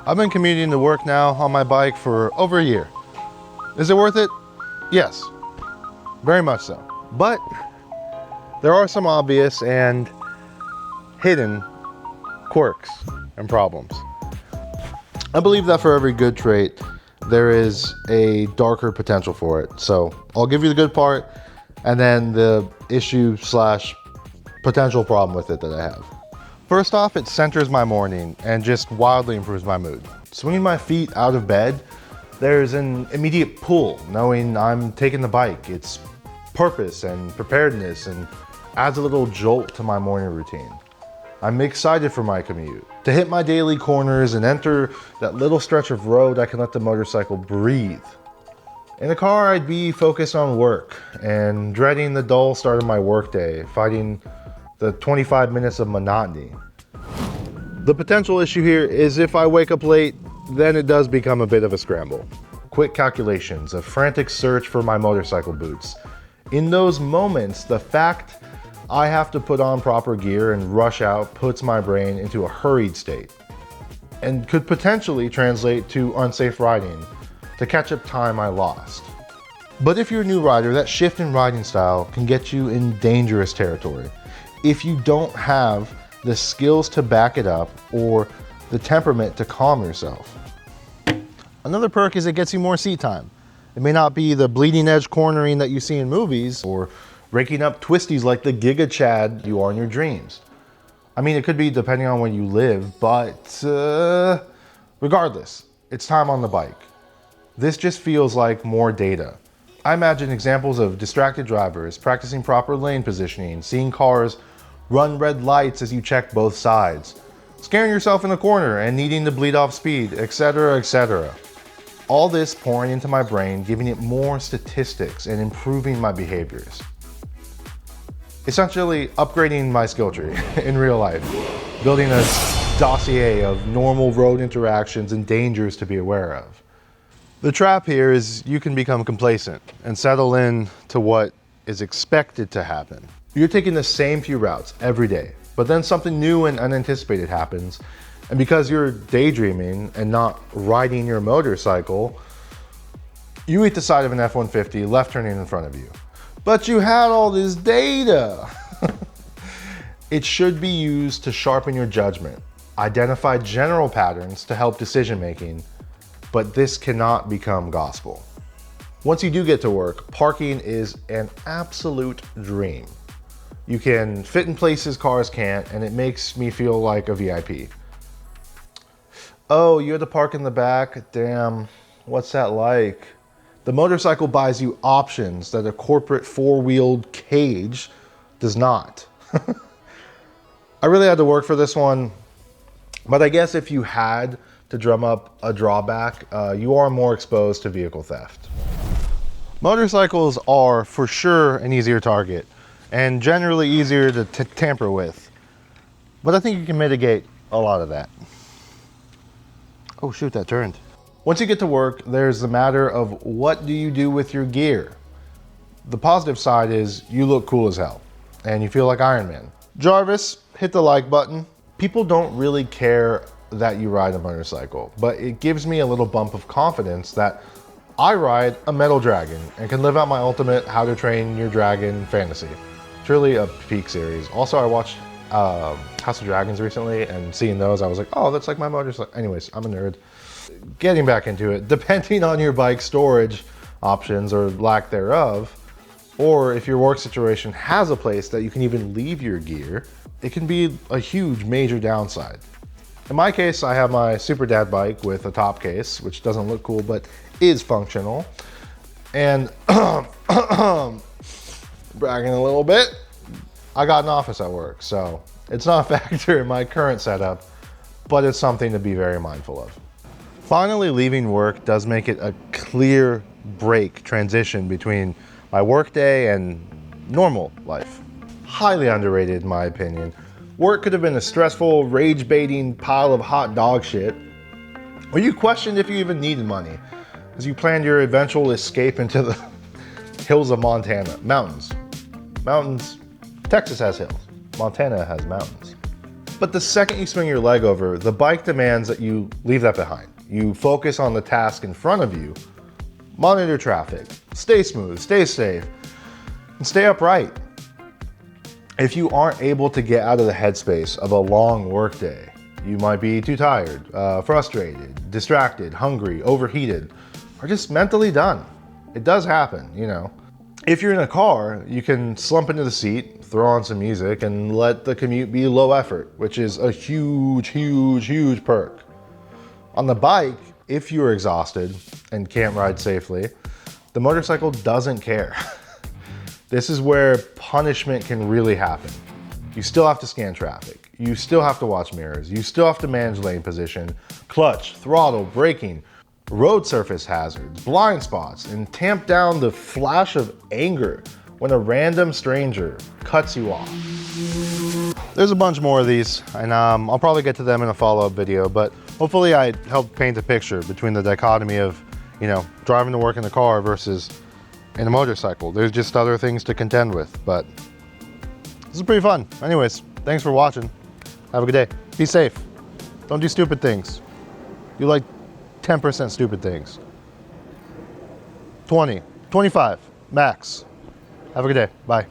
I've been commuting to work now on my bike for over a year. Is it worth it? Yes, very much so. But there are some obvious and hidden quirks and problems. I believe that for every good trait, there is a darker potential for it. So I'll give you the good part and then the issue / potential problem with it that I have. First off, it centers my morning and just wildly improves my mood. Swinging my feet out of bed, there's an immediate pull knowing I'm taking the bike. It's purpose and preparedness and adds a little jolt to my morning routine. I'm excited for my commute, to hit my daily corners and enter that little stretch of road I can let the motorcycle breathe. In the car, I'd be focused on work and dreading the dull start of my workday, fighting the 25 minutes of monotony. The potential issue here is if I wake up late, then it does become a bit of a scramble. Quick calculations, a frantic search for my motorcycle boots. In those moments, the fact I have to put on proper gear and rush out puts my brain into a hurried state and could potentially translate to unsafe riding to catch up time I lost. But if you're a new rider, that shift in riding style can get you in dangerous territory if you don't have the skills to back it up or the temperament to calm yourself. Another perk is it gets you more seat time. It may not be the bleeding edge cornering that you see in movies or raking up twisties like the Giga Chad you are in your dreams. I mean, it could be depending on where you live, but regardless, it's time on the bike. This just feels like more data. I imagine examples of distracted drivers practicing proper lane positioning, seeing cars run red lights as you check both sides, scaring yourself in the corner and needing to bleed off speed, etc., etc. All this pouring into my brain, giving it more statistics and improving my behaviors. Essentially upgrading my skill tree in real life, building a dossier of normal road interactions and dangers to be aware of. The trap here is you can become complacent and settle in to what is expected to happen. You're taking the same few routes every day, but then something new and unanticipated happens, and because you're daydreaming and not riding your motorcycle, you hit the side of an F-150 left turning in front of you. But you had all this data. It should be used to sharpen your judgment, identify general patterns to help decision making, but this cannot become gospel. Once you do get to work, parking is an absolute dream. You can fit in places cars can't, and it makes me feel like a VIP. Oh, you had to park in the back? Damn, what's that like? The motorcycle buys you options that a corporate four-wheeled cage does not. I really had to work for this one, but I guess if you had to drum up a drawback, you are more exposed to vehicle theft. Motorcycles are for sure an easier target and generally easier to tamper with, but I think you can mitigate a lot of that. Oh shoot, that turned. Once you get to work, there's the matter of what do you do with your gear? The positive side is you look cool as hell and you feel like Iron Man. Jarvis, hit the like button. People don't really care that you ride a motorcycle, but it gives me a little bump of confidence that I ride a metal dragon and can live out my ultimate How to Train Your Dragon fantasy. It's really a peak series. Also, I watched House of Dragons recently, and seeing those, I was like, oh, that's like my motorcycle. Anyways, I'm a nerd. Getting back into it, depending on your bike storage options or lack thereof, or if your work situation has a place that you can even leave your gear, it can be a huge major downside. In my case, I have my Super Dad bike with a top case, which doesn't look cool, but is functional. And bragging a little bit, I got an office at work, so it's not a factor in my current setup, but it's something to be very mindful of. Finally, leaving work does make it a clear break transition between my workday and normal life. Highly underrated in my opinion. Work could have been a stressful, rage-baiting pile of hot dog shit, or you questioned if you even needed money as you planned your eventual escape into the hills of Montana. Mountains. Texas has hills. Montana has mountains. But the second you swing your leg over, the bike demands that you leave that behind. You focus on the task in front of you, monitor traffic, stay smooth, stay safe, and stay upright. If you aren't able to get out of the headspace of a long workday, you might be too tired, frustrated, distracted, hungry, overheated, or just mentally done. It does happen, you know. If you're in a car, you can slump into the seat, throw on some music, and let the commute be low effort, which is a huge, huge, huge perk. On the bike, if you're exhausted and can't ride safely, the motorcycle doesn't care. This is where punishment can really happen. You still have to scan traffic. You still have to watch mirrors. You still have to manage lane position, clutch, throttle, braking, road surface hazards, blind spots, and tamp down the flash of anger when a random stranger cuts you off. There's a bunch more of these, and I'll probably get to them in a follow-up video, but hopefully I helped paint a picture between the dichotomy of, you know, driving to work in a car versus in a motorcycle. There's just other things to contend with, but this is pretty fun. Anyways, thanks for watching. Have a good day. Be safe. Don't do stupid things. Do like 10% stupid things. 20, 25, max. Have a good day. Bye.